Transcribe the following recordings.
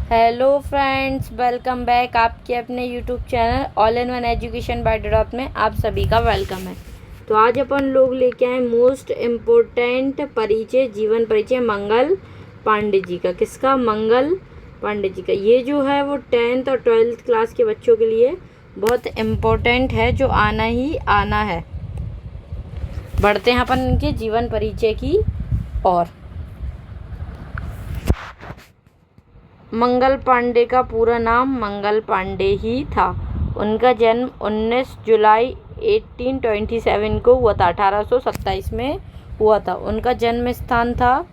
Hello friends, welcome back आपके अपने YouTube channel all in one education by dot में आप सभी का वेलकम है। तो आज अपन लोग लेके आए मोस्ट इम्पोर्टेंट परिचय, जीवन परिचय मंगल पांडे जी का। किसका? मंगल पांडे जी का। ये जो है वो 10th और 12th क्लास के बच्चों के लिए बहुत इम्पोर्टेंट है, जो आना ही आना है। बढ़ते हैं अपन इनके जीवन परिचय की ओर। मंगल पांडे का पूरा नाम मंगल पांडे ही था। उनका जन्म 19 जुलाई 1827 को हुआ था, 1827 में हुआ था। उनका जन्म स्थान था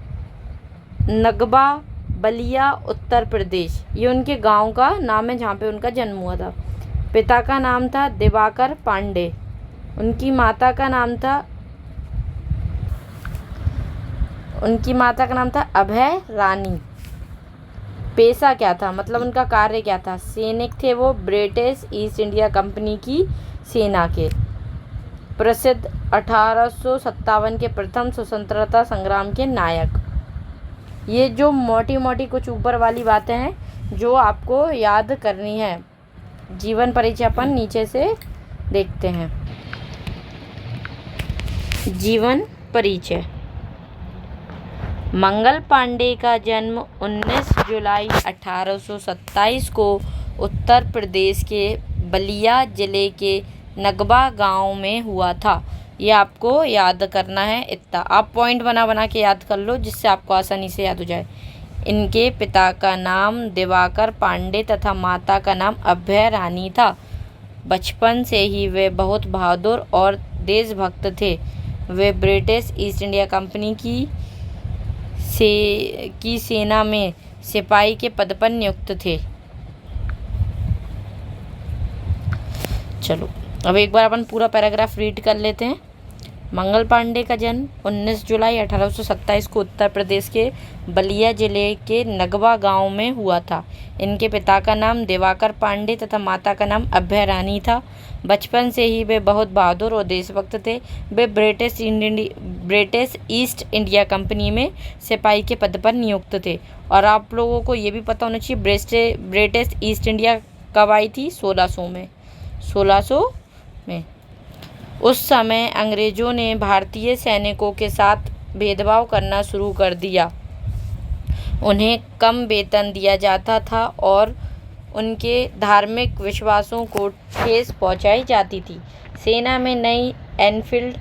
नगबा, बलिया, उत्तर प्रदेश। ये उनके गांव का नाम है जहाँ पे उनका जन्म हुआ था। पिता का नाम था दिवाकर पांडे। उनकी माता का नाम था अभय रानी। पेशा क्या था, मतलब उनका कार्य क्या था? सैनिक थे वो, ब्रिटिश ईस्ट इंडिया कंपनी की सेना के। प्रसिद्ध 1857 के प्रथम स्वतंत्रता संग्राम के नायक। ये जो मोटी मोटी कुछ ऊपर वाली बातें हैं जो आपको याद करनी है। जीवन परिचय अपन नीचे से देखते हैं। जीवन परिचय। मंगल पांडे का जन्म 19 जुलाई 1827 को उत्तर प्रदेश के बलिया जिले के नगबा गांव में हुआ था। ये आपको याद करना है इतना। आप पॉइंट बना बना के याद कर लो, जिससे आपको आसानी से याद हो जाए। इनके पिता का नाम दिवाकर पांडे तथा माता का नाम अभय रानी था। बचपन से ही वे बहुत बहादुर और देशभक्त थे। वे ब्रिटिश ईस्ट इंडिया कंपनी की सेना में सिपाही के पद पर नियुक्त थे। चलो अब एक बार अपन पूरा पैराग्राफ रीड कर लेते हैं। मंगल पांडे का जन्म 19 जुलाई 1827 को उत्तर प्रदेश के बलिया जिले के नगवा गांव में हुआ था। इनके पिता का नाम दिवाकर पांडे तथा माता का नाम अभय रानी था। बचपन से ही वे बहुत बहादुर और देशभक्त थे। वे ब्रिटिश ईस्ट इंडिया कंपनी में सिपाही के पद पर नियुक्त थे। और आप लोगों को ये भी पता होना चाहिए ब्रिटिश ईस्ट इंडिया कब आई थी? 1600 में। उस समय अंग्रेज़ों ने भारतीय सैनिकों के साथ भेदभाव करना शुरू कर दिया। उन्हें कम वेतन दिया जाता था और उनके धार्मिक विश्वासों को ठेस पहुंचाई जाती थी। सेना में नई एनफील्ड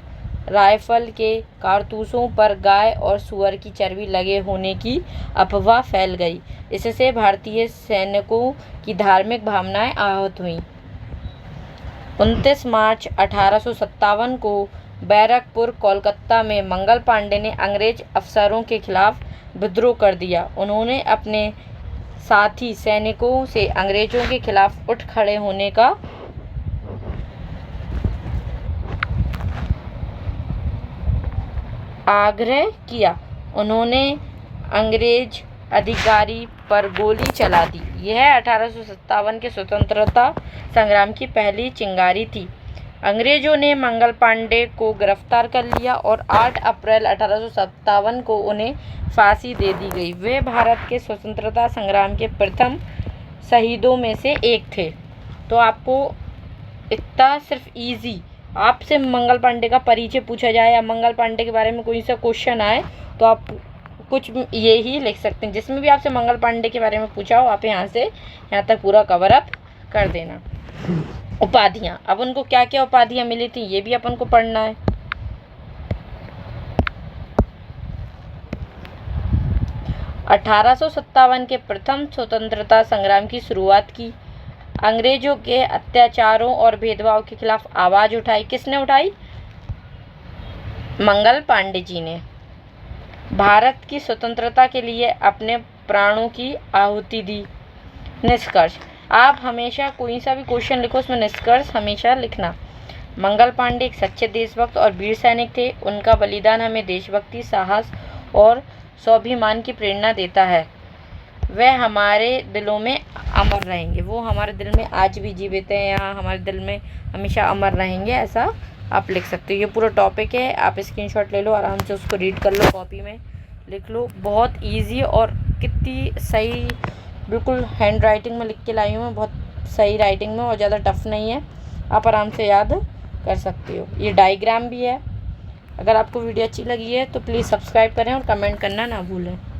राइफल के कारतूसों पर गाय और सूअर की चर्बी लगे होने की अफवाह फैल गई। इससे भारतीय सैनिकों की धार्मिक भावनाएं आहत हुईं। 29 मार्च 1857 को बैरकपुर, कोलकाता में मंगल पांडे ने अंग्रेज अफसरों के खिलाफ विद्रोह कर दिया। उन्होंने अपने साथी सैनिकों से अंग्रेजों के खिलाफ उठ खड़े होने का आग्रह किया। उन्होंने अंग्रेज अधिकारी पर गोली चला दी। यह 1857 के स्वतंत्रता संग्राम की पहली चिंगारी थी। अंग्रेजों ने मंगल पांडे को गिरफ्तार कर लिया और 8 अप्रैल 1857 को उन्हें फांसी दे दी गई। वे भारत के स्वतंत्रता संग्राम के प्रथम शहीदों में से एक थे। तो आपको इतना सिर्फ इजी, आपसे मंगल पांडे का परिचय पूछा जाए या मंगल पांडे के बारे में कोई सा क्वेश्चन आए तो आप कुछ ये ही लिख सकते हैं। जिसमें भी आपसे मंगल पांडे के बारे में पूछा हो, आप यहाँ से यहाँ तक पूरा कवर अप कर देना। उपाधियाँ, अब उनको क्या क्या उपाधियाँ मिली थी ये भी अपन को पढ़ना है। (1857) के प्रथम स्वतंत्रता संग्राम की शुरुआत की। अंग्रेजों के अत्याचारों और भेदभाव के खिलाफ आवाज उठाई। किसने उठाई? मंगल पांडे जी ने। भारत की स्वतंत्रता के लिए अपने प्राणों की आहुति दी। निष्कर्ष, आप हमेशा कोई सा भी क्वेश्चन लिखो, उसमें निष्कर्ष हमेशा लिखना। मंगल पांडे एक सच्चे देशभक्त और वीर सैनिक थे। उनका बलिदान हमें देशभक्ति, साहस और स्वाभिमान की प्रेरणा देता है। वह हमारे दिलों में अमर रहेंगे। वो हमारे दिल में आज भी जीवित हैं, यहाँ हमारे दिल में हमेशा अमर रहेंगे, ऐसा आप लिख सकते हो। ये पूरा टॉपिक है, आप स्क्रीनशॉट ले लो, आराम से उसको रीड कर लो, कॉपी में लिख लो। बहुत इजी और कितनी सही बिल्कुल हैंड राइटिंग में लिख के लाई हूँ मैं, बहुत सही राइटिंग में और ज़्यादा टफ नहीं है, आप आराम से याद कर सकते हो। ये डायग्राम भी है। अगर आपको वीडियो अच्छी लगी है तो प्लीज़ सब्सक्राइब करें और कमेंट करना ना भूलें।